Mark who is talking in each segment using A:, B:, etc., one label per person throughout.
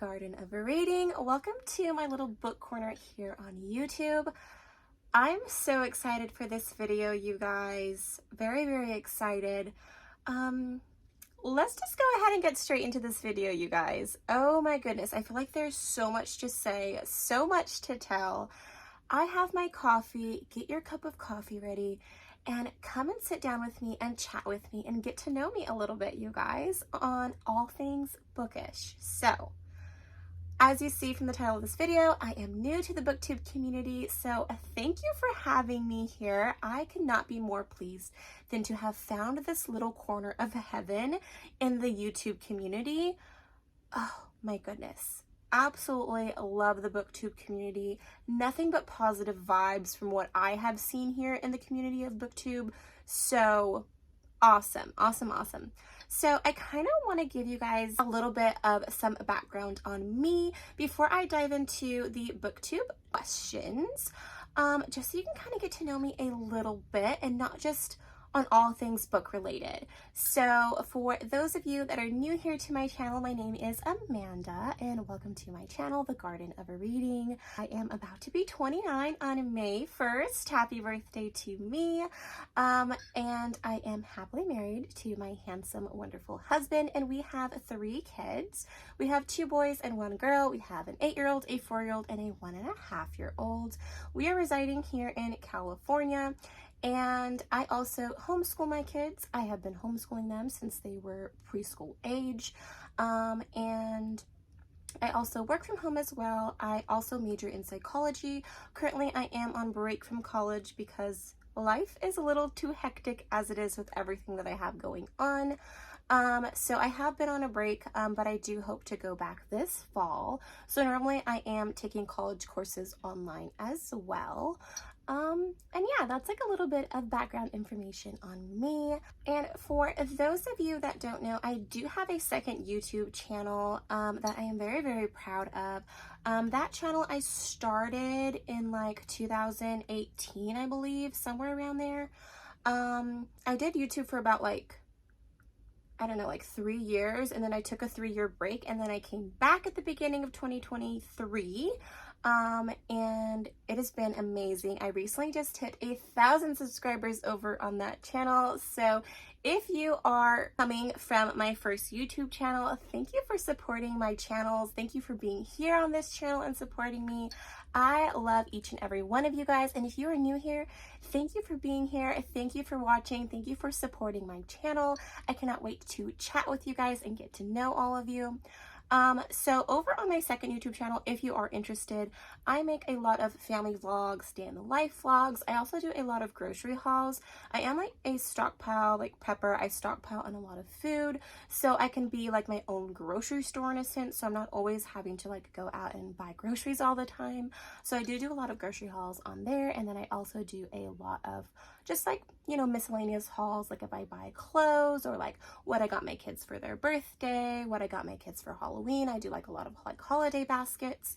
A: Garden of Reading. Welcome to my little book corner here on YouTube. I'm so excited for this video, you guys. Very excited. Let's just go ahead and get straight into this video, you guys. Oh my goodness, I feel like there's so much to say, so much to tell. I have my coffee. Get your cup of coffee ready and come and sit down with me and chat with me and get to know me a little bit, you guys, on all things bookish. So, as you see from the title of this video, I am new to the Booktube community, so thank you for having me here. I could not be more pleased than to have found this little corner of heaven in the YouTube community. Oh my goodness. Absolutely love the Booktube community. Nothing but positive vibes from what I have seen here in the community of Booktube. So awesome. So I kind of want to give you guys a little bit of some background on me before I dive into the Booktube questions, just so you can kind of get to know me a little bit and not just on all things book related. So for those of you that are new here to my channel, my name is Amanda and welcome to my channel, The Garden of Reading. I am about to be 29 on May 1st. Happy birthday to me. And I am happily married to my handsome, wonderful husband, and we have 3 kids. We have 2 boys and 1 girl. We have an 8-year-old, a 4-year-old, and a 1.5-year-old. We are residing here in California. And I also homeschool my kids. I have been homeschooling them since they were preschool age. And I also work from home as well. I also major in psychology. Currently, I am on break from college because life is a little too hectic as it is with everything that I have going on. So I have been on a break, but I do hope to go back this fall. So normally I am taking college courses online as well. And yeah, that's like a little bit of background information on me. And for those of you that don't know, I do have a second YouTube channel that I am very proud of. That channel I started in like 2018, I believe, somewhere around there. I did YouTube for about like, I don't know, like 3 years, and then I took a 3-year break, and then I came back at the beginning of 2023. And it has been amazing. I recently just hit 1,000 subscribers over on that channel. So if you are coming from my first YouTube channel, thank you for supporting my channels. Thank you for being here on this channel and supporting me. I love each and every one of you guys. And if you are new here, thank you for being here. Thank you for watching. Thank you for supporting my channel. I cannot wait to chat with you guys and get to know all of you. So over on my second YouTube channel, if you are interested, I make a lot of family vlogs, day in the life vlogs. I also do a lot of grocery hauls. I am like a stockpile, like prepper. I stockpile on a lot of food, so I can be like my own grocery store in a sense. So I'm not always having to like go out and buy groceries all the time. So I do a lot of grocery hauls on there. And then I also do a lot of just like, you know, miscellaneous hauls, like if I buy clothes or like what I got my kids for their birthday, what I got my kids for Halloween. I do like a lot of like holiday baskets.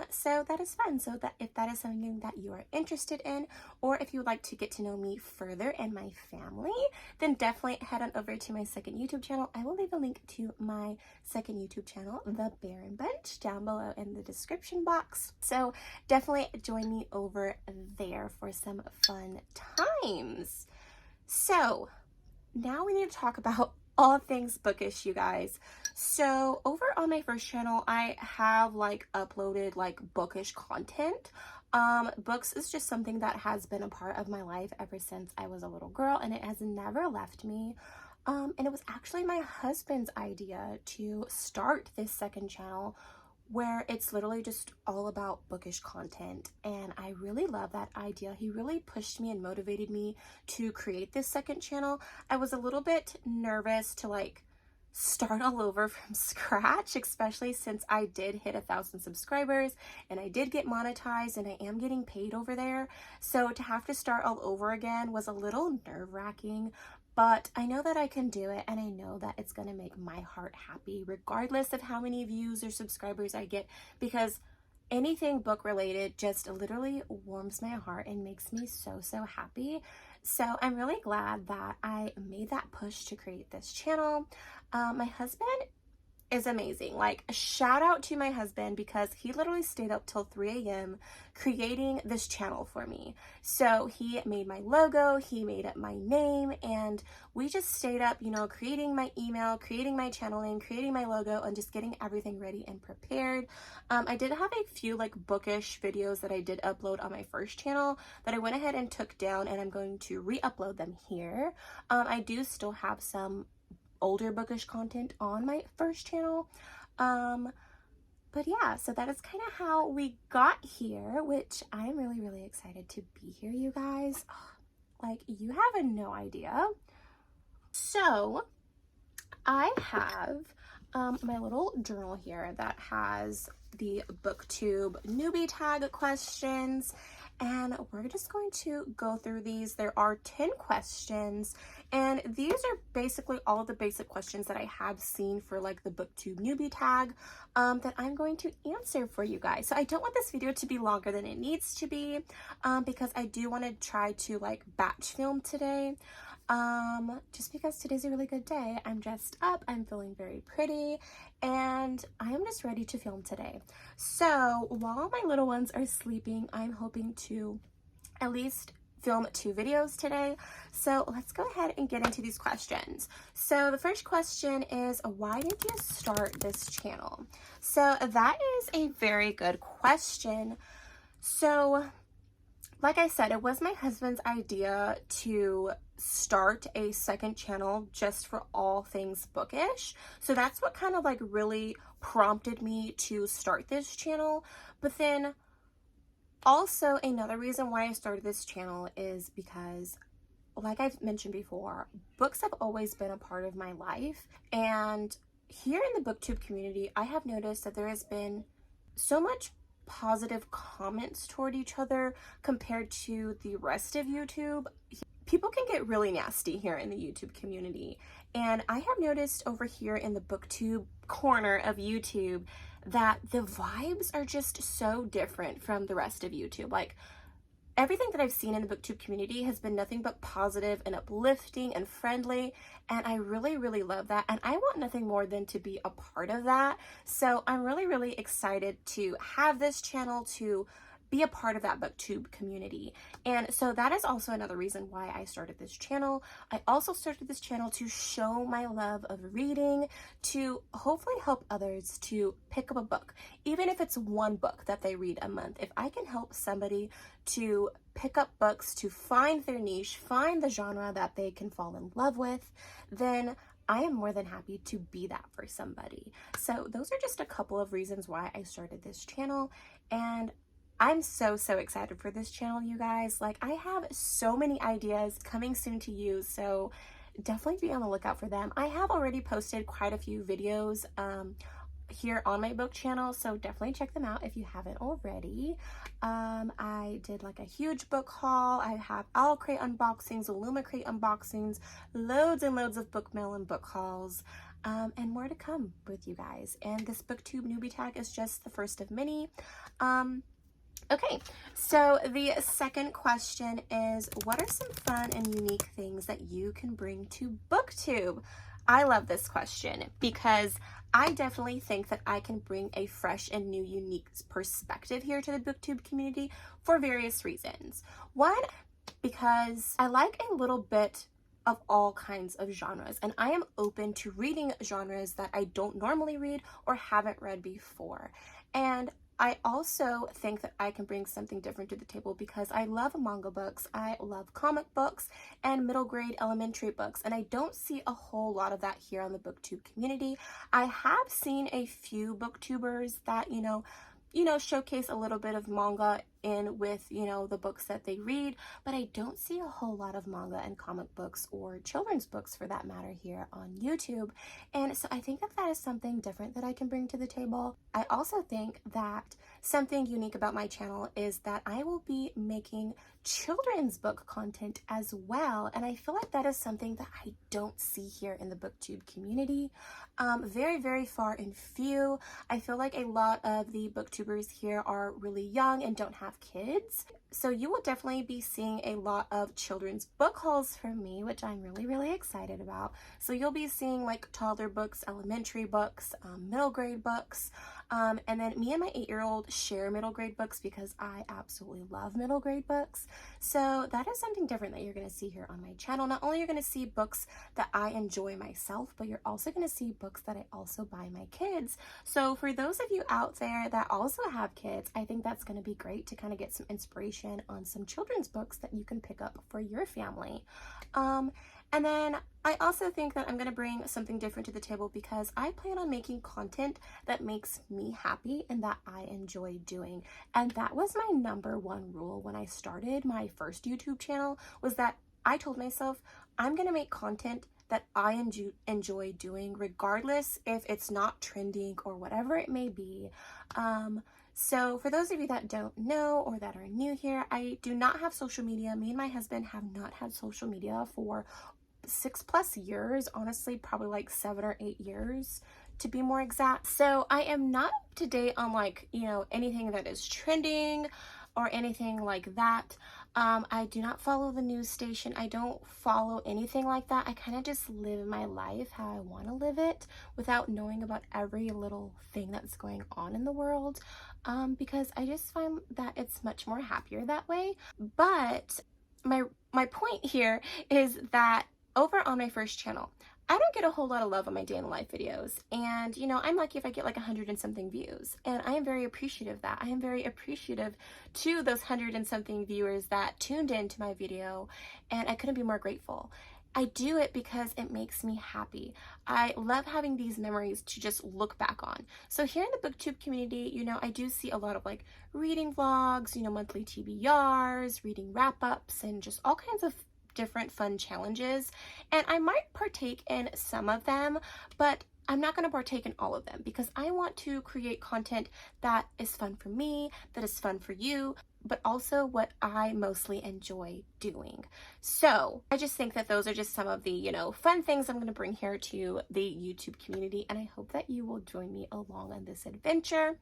A: So that is fun. So that if that is something that you are interested in, or if you would like to get to know me further and my family, then definitely head on over to my second YouTube channel. I will leave a link to my second YouTube channel, The Barron Bunch, down below in the description box. So definitely join me over there for some fun times. So now we need to talk about all things bookish, you guys. So over on my first channel, I have like uploaded like bookish content. Books is just something that has been a part of my life ever since I was a little girl, and it has never left me. And it was actually my husband's idea to start this second channel where it's literally just all about bookish content, and I really love that idea. He really pushed me and motivated me to create this second channel. I was a little bit nervous to like start all over from scratch, especially since I did hit 1,000 subscribers and I did get monetized and I am getting paid over there. So to have to start all over again was a little nerve-wracking, but I know that I can do it, and I know that it's going to make my heart happy regardless of how many views or subscribers I get, because anything book related just literally warms my heart and makes me so happy. So I'm really glad that I made that push to create this channel. My husband is amazing. Like, shout out to my husband because he literally stayed up till 3 a.m. creating this channel for me. So he made my logo, he made up my name, and we just stayed up, you know, creating my email, creating my channel name, creating my logo, and just getting everything ready and prepared. I did have a few like bookish videos that I did upload on my first channel that I went ahead and took down, and I'm going to re-upload them here. I do still have some older bookish content on my first channel, but yeah, so that is kind of how we got here, which I'm really excited to be here, you guys. Like, you have no idea. So I have my little journal here that has the Booktube Newbie tag questions, and we're just going to go through these. There are 10 questions, and these are basically all of the basic questions that I have seen for like the Booktube Newbie tag that I'm going to answer for you guys. So I don't want this video to be longer than it needs to be because I do want to try to like batch film today. Just because today's a really good day. I'm dressed up, I'm feeling very pretty, and I am just ready to film today. So while my little ones are sleeping, I'm hoping to at least film 2 videos today. So let's go ahead and get into these questions. So the first question is, why did you start this channel? So that is a very good question. So like I said, it was my husband's idea to start a second channel just for all things bookish. So that's what kind of like really prompted me to start this channel. But then also another reason why I started this channel is because, like I've mentioned before, books have always been a part of my life. And here in the Booktube community, I have noticed that there has been so much positive comments toward each other compared to the rest of YouTube. People can get really nasty here in the YouTube community, and I have noticed over here in the Booktube corner of YouTube that the vibes are just so different from the rest of YouTube. Like, everything that I've seen in the Booktube community has been nothing but positive and uplifting and friendly, and I really love that, and I want nothing more than to be a part of that. So I'm really excited to have this channel, to be a part of that Booktube community. And so that is also another reason why I started this channel. I also started this channel to show my love of reading, to hopefully help others to pick up a book, even if it's one book that they read a month. If I can help somebody to pick up books, to find their niche, find the genre that they can fall in love with, then I am more than happy to be that for somebody. So those are just a couple of reasons why I started this channel, and I'm so excited for this channel, you guys. Like, I have so many ideas coming soon to you, so definitely be on the lookout for them. I have already posted quite a few videos here on my book channel, so definitely check them out if you haven't already. I did like a huge book haul. I have Owlcrate unboxings, Owlcrate unboxings, loads and loads of book mail and book hauls. And more to come with you guys. And this Booktube Newbie tag is just the first of many. Okay, so the second question is, what are some fun and unique things that you can bring to Booktube? I love this question because I definitely think that I can bring a fresh and new unique perspective here to the Booktube community for various reasons. One, because I like a little bit of all kinds of genres, and I am open to reading genres that I don't normally read or haven't read before. And I also think that I can bring something different to the table because I love manga books, I love comic books, and middle grade elementary books, and I don't see a whole lot of that here on the Booktube community. I have seen a few booktubers that, you know, showcase a little bit of manga in with, the books that they read, but I don't see a whole lot of manga and comic books or children's books for that matter here on YouTube. And so I think that that is something different that I can bring to the table. I also think that something unique about my channel is that I will be making children's book content as well, and I feel like that is something that I don't see here in the Booktube community. Very far and few. I feel like a lot of the booktubers here are really young and don't have have kids. So you will definitely be seeing a lot of children's book hauls from me, which I'm really, really excited about. So you'll be seeing like toddler books, elementary books, middle grade books, and then me and my 8-year-old share middle grade books because I absolutely love middle grade books. So that is something different that you're going to see here on my channel. Not only are you going to see books that I enjoy myself, but you're also going to see books that I also buy my kids. So for those of you out there that also have kids, I think that's going to be great to kind of get some inspiration on some children's books that you can pick up for your family. And then I also think that I'm going to bring something different to the table because I plan on making content that makes me happy and that I enjoy doing. And that was my #1 rule when I started my first YouTube channel, was that I told myself I'm going to make content that I enjoy doing, regardless if it's not trending or whatever it may be. So for those of you that don't know or that are new here, I do not have social media. Me and my husband have not had social media for 6+ years, honestly, probably like 7 or 8 years to be more exact. So I am not up to date on like, you know, anything that is trending or anything like that. I do not follow the news station. I don't follow anything like that. I kind of just live my life how I want to live it without knowing about every little thing that's going on in the world, because I just find that it's much more happier that way. But my point here is that over on my first channel, I don't get a whole lot of love on my day in the life videos, and you know, I'm lucky if I get like 100 and something views, and I am very appreciative of that. I am very appreciative to those 100 and something viewers that tuned into my video, and I couldn't be more grateful. I do it because it makes me happy. I love having these memories to just look back on. So here in the Booktube community, you know, I do see a lot of like reading vlogs, you know, monthly TBRs, reading wrap-ups, and just all kinds of different fun challenges, and I might partake in some of them, but I'm not going to partake in all of them because I want to create content that is fun for me, that is fun for you, but also what I mostly enjoy doing. So I just think that those are just some of the, you know, fun things I'm going to bring here to the YouTube community, and I hope that you will join me along on this adventure.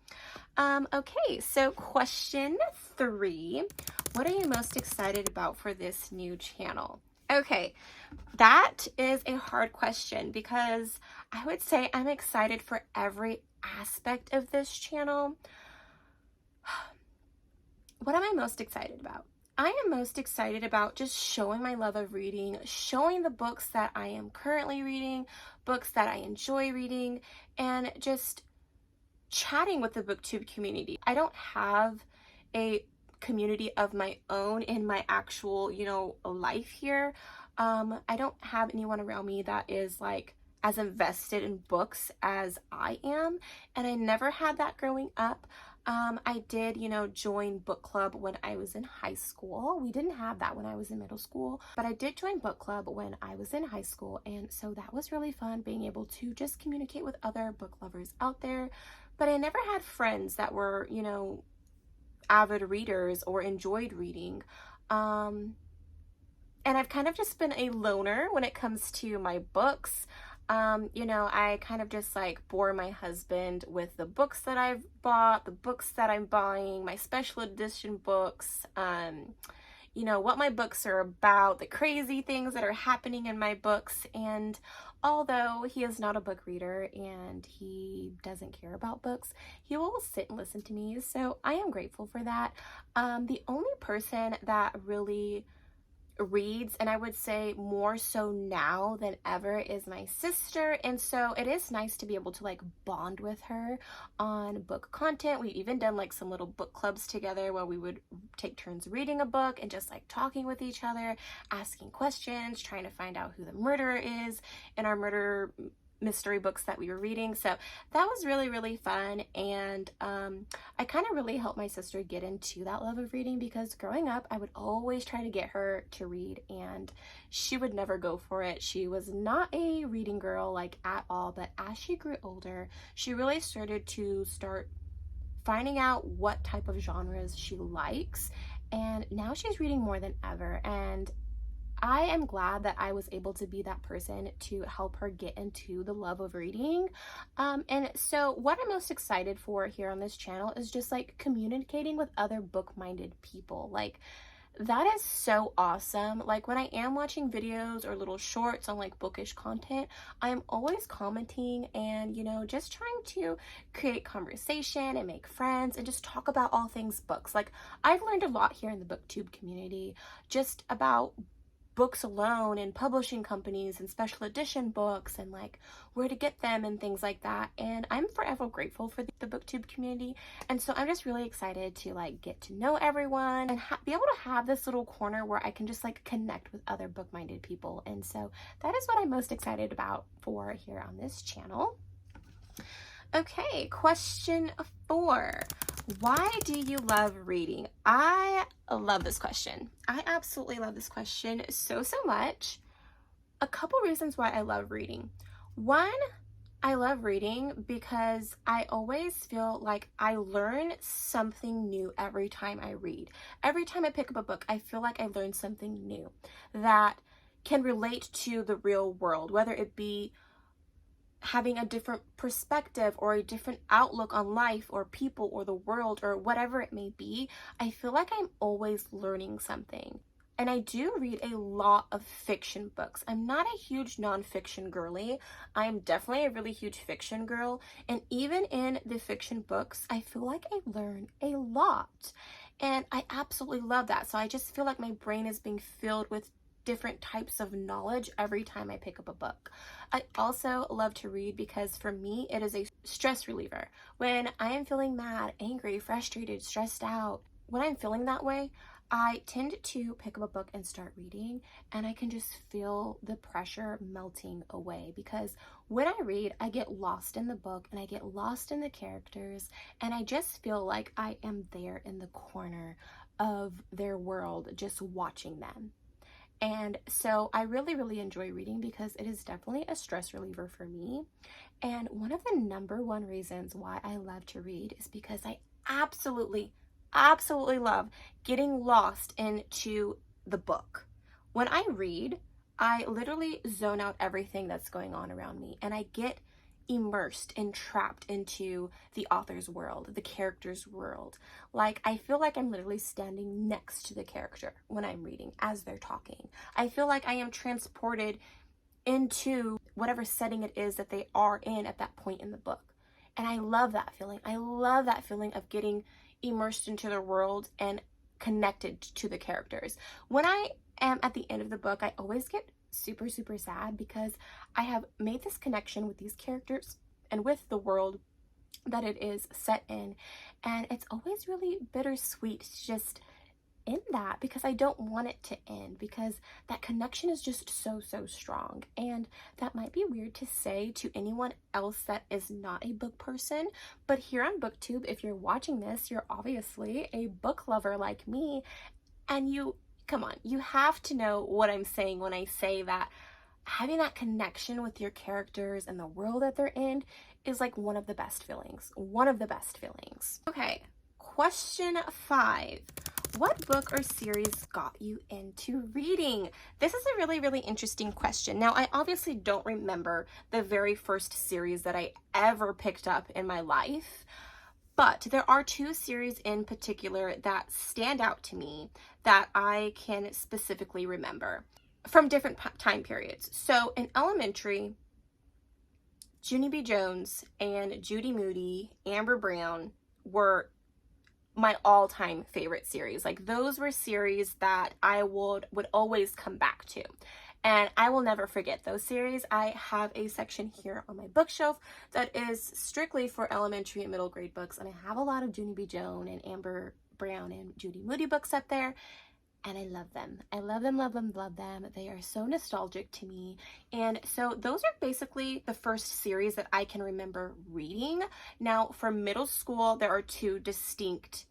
A: Okay, so question 3. What are you most excited about for this new channel? Okay, that is a hard question because I would say I'm excited for every aspect of this channel. What am I most excited about? I am most excited about just showing my love of reading, showing the books that I am currently reading, books that I enjoy reading, and just chatting with the Booktube community. I don't have a community of my own in my actual, you know, life here. I don't have anyone around me that is like as invested in books as I am, and I never had that growing up. I did, you know, join book club when I was in high school. We didn't have that when I was in middle school, but I did join book club when I was in high school, and so that was really fun, being able to just communicate with other book lovers out there. But I never had friends that were, you know, avid readers or enjoyed reading. And I've kind of just been a loner when it comes to my books. You know, I kind of just like bore my husband with the books that I've bought, the books that I'm buying, my special edition books, you know, what my books are about, the crazy things that are happening in my books. And although he is not a book reader and he doesn't care about books, he will sit and listen to me. So I am grateful for that. The only person that really reads, and I would say more so now than ever, is my sister, and so it is nice to be able to like bond with her on book content. We've even done like some little book clubs together where we would take turns reading a book and just like talking with each other, asking questions, trying to find out who the murderer is in our murder mystery books that we were reading. So that was really, really fun, and I kind of really helped my sister get into that love of reading, because growing up I would always try to get her to read and she would never go for it. She was not a reading girl like at all, but as she grew older she really started to finding out what type of genres she likes, and now she's reading more than ever. And I am glad that I was able to be that person to help her get into the love of reading. And so what I'm most excited for here on this channel is just like communicating with other book-minded people. Like, that is so awesome. Like, when I am watching videos or little shorts on like bookish content, I'm always commenting and, you know, just trying to create conversation and make friends and just talk about all things books. Like, I've learned a lot here in the booktube community just about books alone and publishing companies and special edition books and like where to get them and things like that. And I'm forever grateful for the booktube community. And so I'm just really excited to like get to know everyone and be able to have this little corner where I can just like connect with other book-minded people. And so that is what I'm most excited about for here on this channel. Okay, question 4. Why do you love reading? I love this question. I absolutely love this question so much. A couple reasons why I love reading. One, I love reading because I always feel like I learn something new every time I read. Every time I pick up a book, I feel like I learn something new that can relate to the real world, whether it be having a different perspective or a different outlook on life or people or the world or whatever it may be. I feel like I'm always learning something. And I do read a lot of fiction books. I'm not a huge nonfiction girly. I'm definitely a really huge fiction girl. And even in the fiction books, I feel like I learn a lot. And I absolutely love that. So I just feel like my brain is being filled with different types of knowledge every time I pick up a book. I also love to read because for me, it is a stress reliever. When I am feeling mad, angry, frustrated, stressed out, when I'm feeling that way, I tend to pick up a book and start reading, and I can just feel the pressure melting away because when I read, I get lost in the book and I get lost in the characters, and I just feel like I am there in the corner of their world just watching them. And so I really enjoy reading because it is definitely a stress reliever for me. And one of the #1 reasons why I love to read is because I absolutely love getting lost into the book. When I read, I literally zone out everything that's going on around me and I get immersed and trapped into the author's world, the character's world. Like, I feel like I'm literally standing next to the character when I'm reading as they're talking. I feel like I am transported into whatever setting it is that they are in at that point in the book. And I love that feeling. I love that feeling of getting immersed into the world and connected to the characters. When I am at the end of the book, I always get super sad because I have made this connection with these characters and with the world that it is set in, and it's always really bittersweet just in that because I don't want it to end because that connection is just so strong. And that might be weird to say to anyone else that is not a book person, but here on Booktube, if you're watching this, you're obviously a book lover like me, and come on, you have to know what I'm saying when I say that having that connection with your characters and the world that they're in is like one of the best feelings. Okay, question 5. What book or series got you into reading? This is a really interesting question. Now, I obviously don't remember the very first series that I ever picked up in my life, but there are 2 series in particular that stand out to me that I can specifically remember from different time periods. So in elementary, Junie B. Jones and Judy Moody, Amber Brown were my all-time favorite series. Like, those were series that I would always come back to. And I will never forget those series. I have a section here on my bookshelf that is strictly for elementary and middle grade books. And I have a lot of Junie B. Jones and Amber Brown and Judy Moody books up there. And I love them. I love them. They are so nostalgic to me. And so those are basically the first series that I can remember reading. Now, for middle school, there are 2 distinct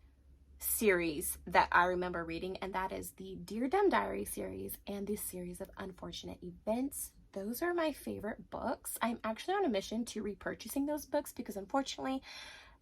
A: series that I remember reading, and that is the Dear Dumb Diary series and the series of Unfortunate Events. Those are my favorite books. I'm actually on a mission to repurchasing those books because unfortunately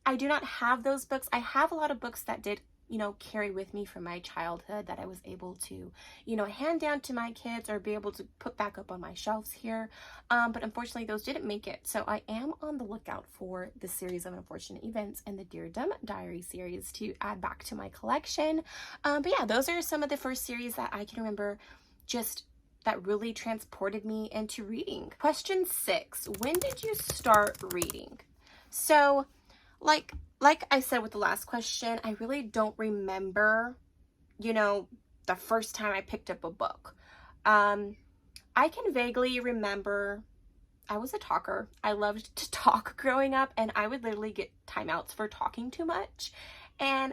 A: I do not have those books. I have a lot of books that did you know, carry with me from my childhood that I was able to, you know, hand down to my kids or be able to put back up on my shelves here. But unfortunately, those didn't make it. So I am on the lookout for the series of unfortunate events and the Dear Dumb Diary series to add back to my collection. But yeah, those are some of the first series that I can remember just that really transported me into reading. Question 6, when did you start reading? So like I said with the last question, I really don't remember, you know, the first time I picked up a book. I can vaguely remember I was a talker. I loved to talk growing up, and I would literally get timeouts for talking too much. And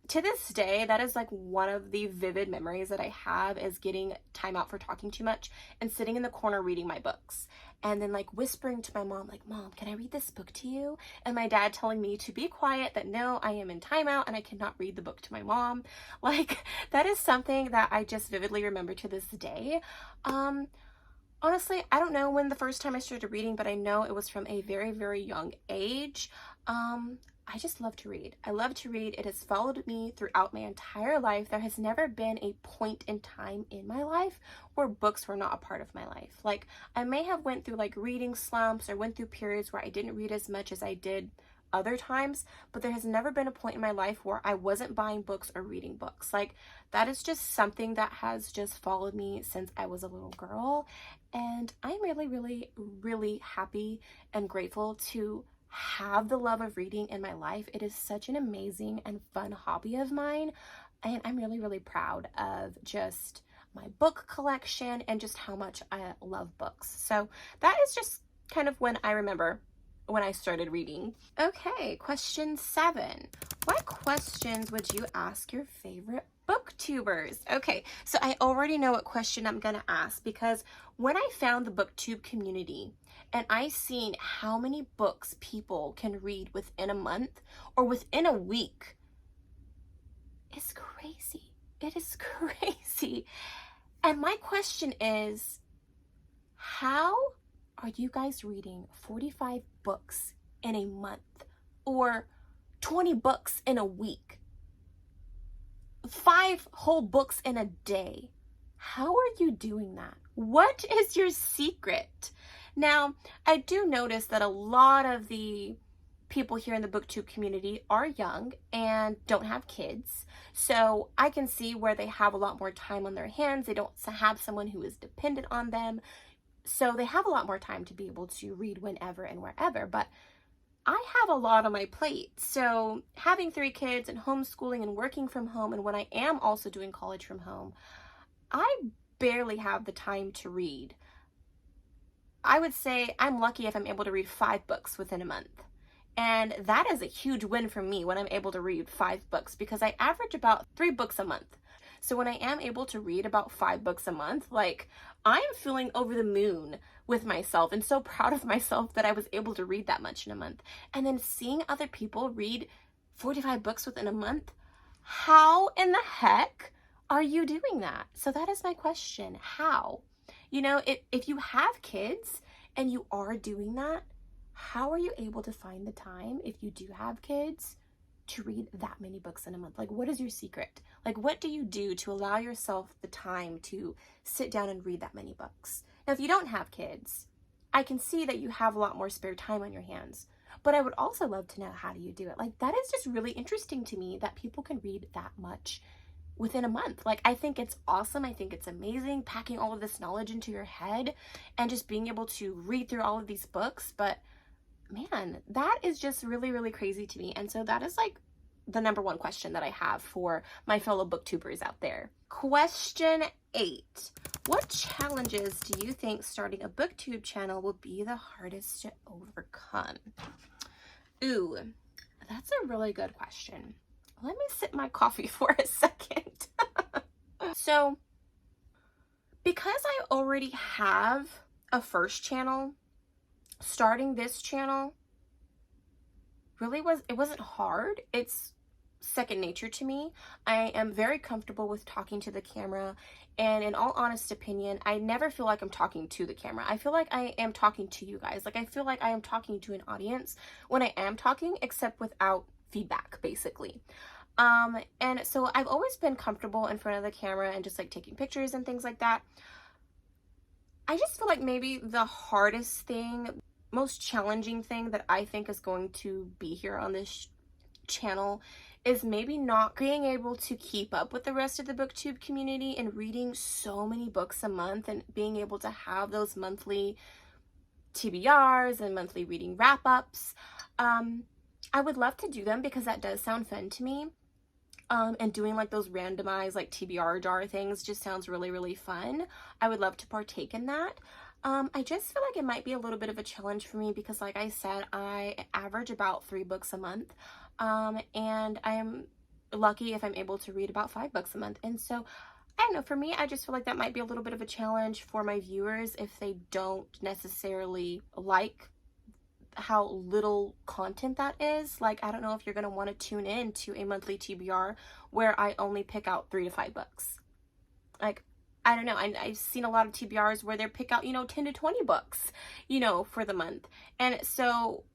A: to this day, that is like one of the vivid memories that I have, is getting time out for talking too much and sitting in the corner reading my books. And then like whispering to my mom, like, Mom, can I read this book to you? And my dad telling me to be quiet, that no, I am in timeout and I cannot read the book to my mom. Like, that is something that I just vividly remember to this day. Honestly, I don't know when the first time I started reading, but I know it was from a very, very young age. I just love to read. I love to read. It has followed me throughout my entire life. There has never been a point in time in my life where books were not a part of my life. Like, I may have went through like reading slumps or went through periods where I didn't read as much as I did other times, but there has never been a point in my life where I wasn't buying books or reading books. Like, that is just something that has just followed me since I was a little girl. And I'm really, really, really happy and grateful to have the love of reading in my life. It is such an amazing and fun hobby of mine, and I'm really, really proud of just my book collection and just how much I love books. So that is just kind of when I remember when I started reading. Okay, question 7. What questions would you ask your favorite booktubers? Okay, so I already know what question I'm gonna ask, because when I found the booktube community and I seen how many books people can read within a month or within a week, it's crazy. It is crazy. And my question is, how are you guys reading 45 books in a month or 20 books in a week? 5 whole books in a day? How are you doing that? What is your secret? Now, I do notice that a lot of the people here in the booktube community are young and don't have kids. So I can see where they have a lot more time on their hands. They don't have someone who is dependent on them. So they have a lot more time to be able to read whenever and wherever. But I have a lot on my plate. So having 3 kids and homeschooling and working from home, and when I am also doing college from home, I barely have the time to read. I would say I'm lucky if I'm able to read 5 books within a month. And that is a huge win for me when I'm able to read 5 books, because I average about 3 books a month. So when I am able to read about 5 books a month, like, I am feeling over the moon with myself and so proud of myself that I was able to read that much in a month. And then seeing other people read 45 books within a month, how in the heck are you doing that? So that is my question. How? You know, if you have kids and you are doing that, how are you able to find the time, if you do have kids, to read that many books in a month? Like, what is your secret? Like, what do you do to allow yourself the time to sit down and read that many books? Now, if you don't have kids, I can see that you have a lot more spare time on your hands, but I would also love to know, how do you do it? Like, that is just really interesting to me that people can read that much within a month. Like, I think it's awesome. I think it's amazing, packing all of this knowledge into your head and just being able to read through all of these books. But man, that is just really, really crazy to me. And so that is like the number 1 question that I have for my fellow booktubers out there. Question 8. What challenges do you think starting a booktube channel will be the hardest to overcome? Ooh, that's a really good question. Let me sip my coffee for a second. So, because I already have a first channel, starting this channel really wasn't hard. It's second nature to me. I am very comfortable with talking to the camera, and in all honest opinion, I never feel like I'm talking to the camera. I feel like I am talking to you guys. Like, I feel like I am talking to an audience when I am talking, except without feedback, basically. And so I've always been comfortable in front of the camera and just like taking pictures and things like that. I just feel like maybe the hardest thing, most challenging thing that I think is going to be here on this channel is maybe not being able to keep up with the rest of the booktube community and reading so many books a month and being able to have those monthly TBRs and monthly reading wrap-ups. I would love to do them because that does sound fun to me. And doing like those randomized like TBR jar things just sounds really, really fun. I would love to partake in that. I just feel like it might be a little bit of a challenge for me because like I said, I average about 3 books a month. And I am lucky if I'm able to read about 5 books a month. And so I don't know, for me, I just feel like that might be a little bit of a challenge for my viewers if they don't necessarily like how little content that is. Like, I don't know if you're going to want to tune in to a monthly TBR where I only pick out 3 to 5 books. Like, I don't know. I've seen a lot of TBRs where they pick out, 10 to 20 books, for the month. And so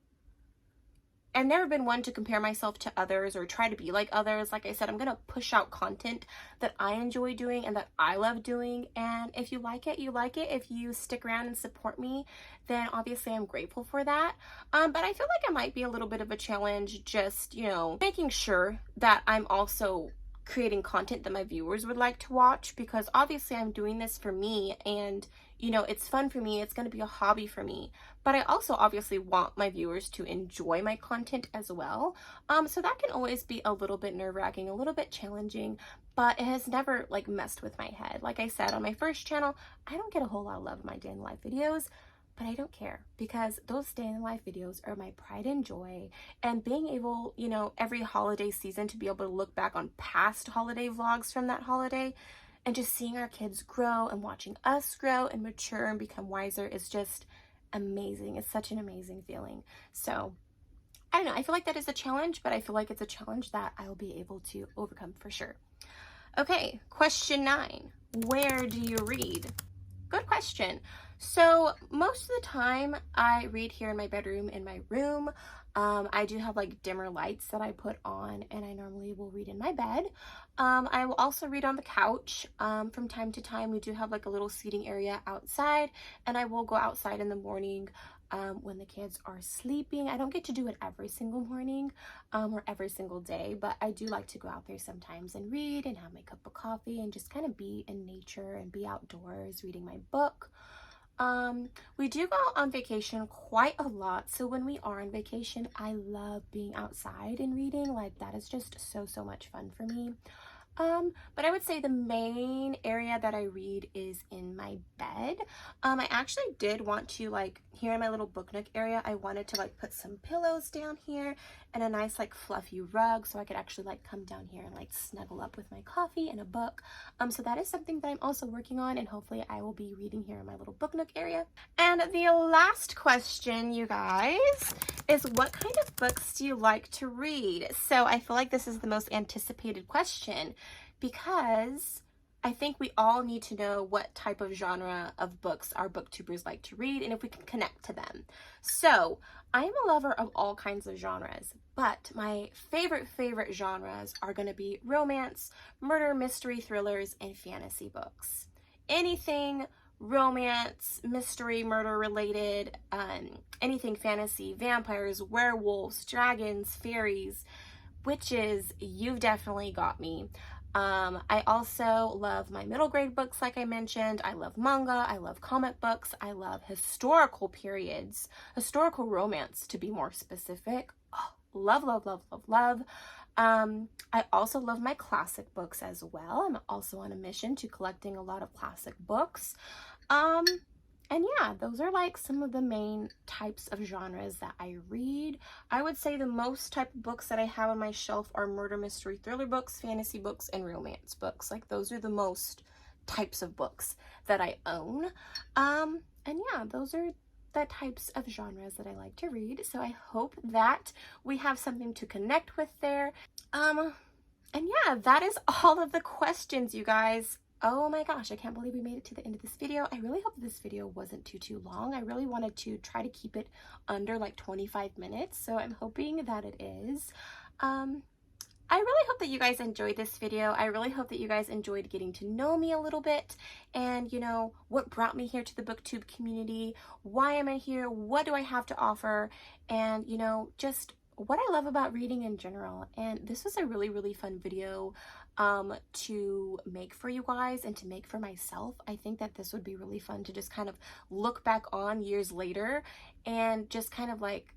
A: I've never been one to compare myself to others or try to be like others. Like I said, I'm going to push out content that I enjoy doing and that I love doing. And if you like it, you like it. If you stick around and support me, then obviously I'm grateful for that. But I feel like it might be a little bit of a challenge just, making sure that I'm also creating content that my viewers would like to watch, because obviously I'm doing this for me and it's fun for me. It's going to be a hobby for me, but I also obviously want my viewers to enjoy my content as well. So that can always be a little bit nerve-wracking, a little bit challenging, but it has never like messed with my head. Like I said, on my first channel, I don't get a whole lot of love in my day in life videos, but I don't care because those day in the life videos are my pride and joy. And being able, every holiday season to be able to look back on past holiday vlogs from that holiday and just seeing our kids grow and watching us grow and mature and become wiser is just amazing. It's such an amazing feeling. So I don't know. I feel like that is a challenge, but I feel like it's a challenge that I'll be able to overcome for sure. Okay, question 9. Where do you read? Good question. So most of the time I read here in my bedroom, in my room. I do have like dimmer lights that I put on, and I normally will read in my bed. I will also read on the couch. From time to time, we do have like a little seating area outside, and I will go outside in the morning when the kids are sleeping. I don't get to do it every single morning or every single day, but I do like to go out there sometimes and read and have my cup of coffee and just kind of be in nature and be outdoors reading my book. We do go on vacation quite a lot, so when we are on vacation, I love being outside and reading. Like, that is just so much fun for me. But I would say the main area that I read is in my bed. I actually did want to, like, here in my little book nook area, I wanted to like put some pillows down here and a nice like fluffy rug so I could actually like come down here and like snuggle up with my coffee and a book. So that is something that I'm also working on, and hopefully I will be reading here in my little book nook area. And the last question, you guys, is what kind of books do you like to read? So I feel like this is the most anticipated question because I think we all need to know what type of genre of books our booktubers like to read and if we can connect to them. So I am a lover of all kinds of genres, but my favorite genres are going to be romance, murder, mystery, thrillers, and fantasy books. Anything romance, mystery, murder related, anything fantasy, vampires, werewolves, dragons, fairies, witches, you've definitely got me. I also love my middle grade books, like I mentioned. I love manga, I love comic books, I love historical periods, historical romance to be more specific. Oh, love. I also love my classic books as well. I'm also on a mission to collecting a lot of classic books. And yeah, those are like some of the main types of genres that I read. I would say the most type of books that I have on my shelf are murder, mystery, thriller books, fantasy books, and romance books. Like, those are the most types of books that I own. And yeah, those are the types of genres that I like to read. So I hope that we have something to connect with there. And yeah, that is all of the questions, you guys. Oh my gosh, I can't believe we made it to the end of this video. I really hope this video wasn't too long. I really wanted to try to keep it under like 25 minutes, so I'm hoping that it is. I really hope that you guys enjoyed this video. I really hope that you guys enjoyed getting to know me a little bit and, you know, what brought me here to the booktube community, why am I here, what do I have to offer, and, you know, just what I love about reading in general. And this was a really, really fun video to make for you guys and to make for myself. I think that this would be really fun to just kind of look back on years later and just kind of like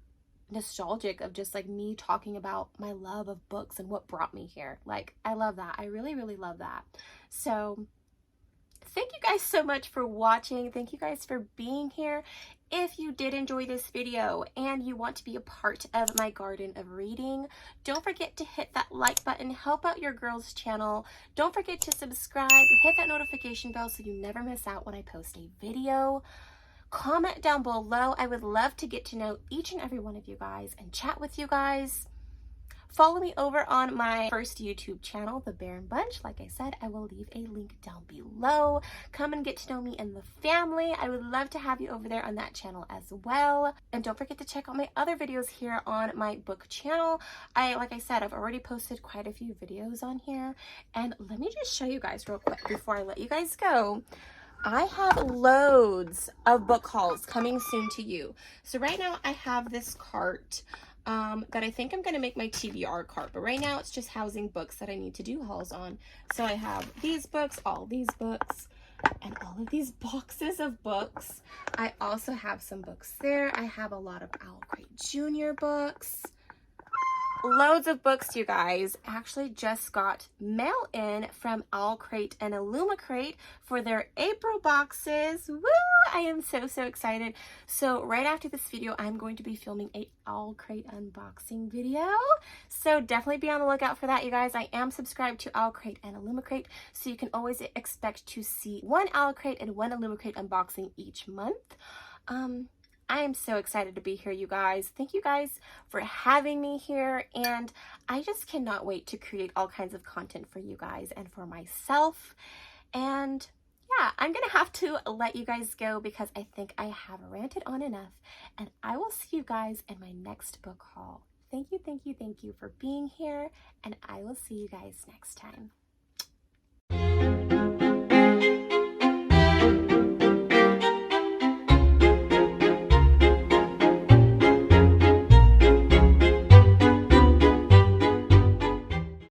A: nostalgic of just like me talking about my love of books and what brought me here. Like, I love that. I really, really love that. So thank you guys so much for watching. Thank you guys for being here. If you did enjoy this video and you want to be a part of my garden of reading, don't forget to hit that like button, help out your girls channel. Don't forget to subscribe, hit that notification bell so you never miss out when I post a video. Comment down below. I would love to get to know each and every one of you guys and chat with you guys. Follow me over on my first YouTube channel, the Barron Bunch. Like I said, I will leave a link down below. Come and get to know me and the family. I would love to have you over there on that channel as well. And don't forget to check out my other videos here on my book channel. Like I said, I've already posted quite a few videos on here. And let me just show you guys real quick before I let you guys go. I have loads of book hauls coming soon to you. So right now I have this cart that I think I'm going to make my TBR cart, but right now it's just housing books that I need to do hauls on. So I have these books, all these books, and all of these boxes of books. I also have some books there. I have a lot of Owlcrate Junior books. Loads of books, you guys. Actually just got mail in from Owlcrate and Owlcrate for their April boxes. Woo! I am so excited. So right after this video, I'm going to be filming a Owlcrate unboxing video. So definitely be on the lookout for that, you guys. I am subscribed to Owlcrate and Owlcrate, so you can always expect to see one Owlcrate and one Owlcrate unboxing each month. I am so excited to be here, you guys. Thank you guys for having me here, and I just cannot wait to create all kinds of content for you guys and for myself. And yeah, I'm gonna have to let you guys go because I think I have ranted on enough, and I will see you guys in my next book haul. Thank you for being here, and I will see you guys next time.